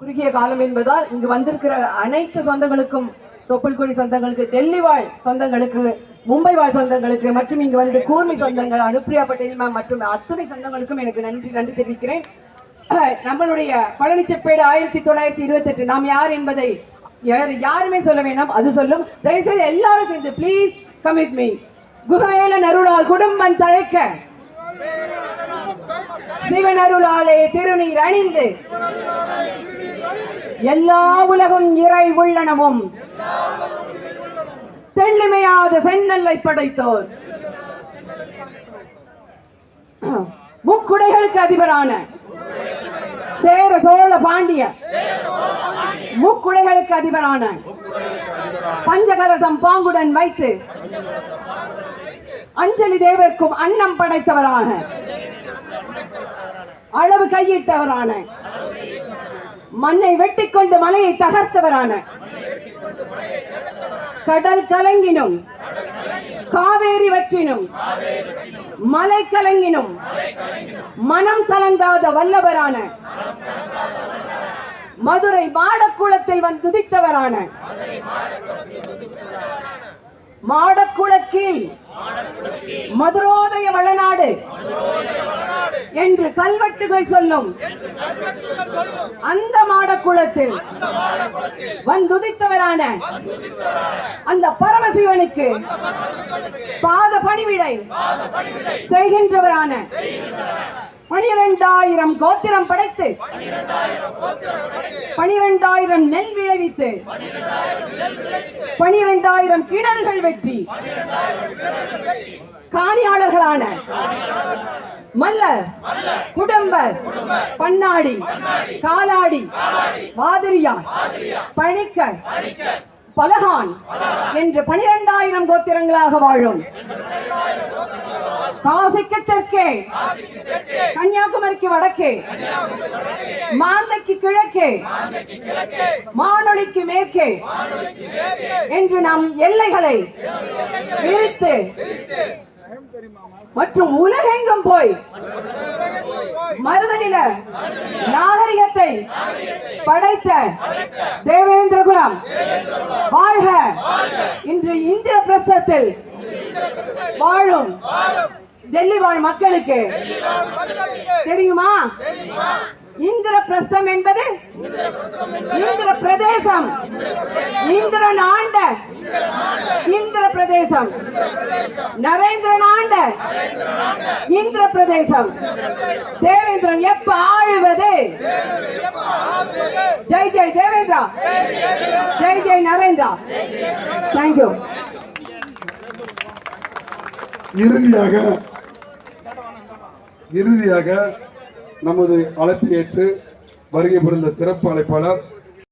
குறுகிய காலம் என்பதால் இங்கு வந்திருக்கிற அனைத்து சொந்தங்களுக்கும், தொப்புள்குடி சொந்தங்களுக்கு, டெல்லி வாழ் சொந்தங்களுக்கு, மும்பை வாழ் சொந்தங்களுக்கு மற்றும் இங்கு வந்து கூர்மி சொந்தங்கள், அனுப்பிரியா பட்டேல் மேம் மற்றும் அத்துணை சொந்தங்களுக்கும் எனக்கு நன்றி தெரிவிக்கிறேன். நம்மளுடைய பழனிச்செப்பேடு 1928 நாம் யார் என்பதை யாருமே சொல்ல வேண்டாம், அது சொல்லும். தயவுசெய்து எல்லாரும் சேர்ந்து ப்ளீஸ் கம் வித் மீ. குகவேலன் அருளால் குடும்பம் தழைக்க, சிவன் அருளாலே திருநீர் அணிந்து, எல்லா உலகும் இறை உள்ளனமும் தெள்ளிமையாத செந்நெல்லை படைத்தோர், முக்குடைகளுக்கு அதிபரான சேர சோழ பாண்டிய முக்குடைகளுக்கு அதிபரான பஞ்சகலசம் பாங்குடன் வைத்து அஞ்சலி தேவர்க்கும் அன்னம் படைத்தவரான, அளவு கையிட்டவரான, மண்ணை வெட்டி கொண்டு மலையை தகர்த்தவரான, கடல் கலங்கினும் காவேரி வற்றினும் மலை கலங்கினும் மனம் கலங்காத வல்லவரான, மதுரை மாடக்குளத்தில் வந்து துதித்தவரான, மாடக்குளக்கீழ் மதுரோதய வளநாடு என்று கல்வெட்டுகள் சொல்லும் அந்த மாடக்குளத்தில் வந்துதித்தவரான அந்த பரமசிவனுக்கு பாத பணிவிடை செய்கின்றவரான 12,000 கோத்திரம் படைத்து 12,000 நெல் விளைவித்து 12,000 கிணறுகள் வெற்றி காணியாளர்களான மல்லர், குடம்பர், பண்ணாடி, காலாடி, வாதிரியார், பணிக்கர், பலகான் என்று 12,000 கோத்திரங்களாக வாழும் காசிக்கு தெற்கே, கன்னியாகுமரிக்கு வடக்கே, மாந்தைக்கு கிழக்கே, மானொலிக்கு மேற்கே என்று நம் எல்லைகளை பிரித்து மற்றும் உலகெங்கும் போய் மருதநில நாகரிகத்தை படைத்த தேவேந்திர குலம் வாழ்க. இன்று இந்திர பிரசத்தில் வாழும் டெல்லி வாழ் மக்களுக்கு தெரியுமா? இந்திரபிரஸ்தம் என்பது இந்திர பிரதேசம், இந்திரன் ஆண்ட இந்திர பிரதேசம், நரேந்திரன் ஆண்ட இந்திர பிரதேசம். தேவேந்திரன் எப்ப ஆழ்வது? ஜெய் ஜெய் தேவேந்திரா, ஜெய் ஜெய் நரேந்திரா. தேங்க்யூ. இறுதியாக நமது அழைப்பை ஏற்று வருகை புரிந்த சிறப்பு அழைப்பாளர்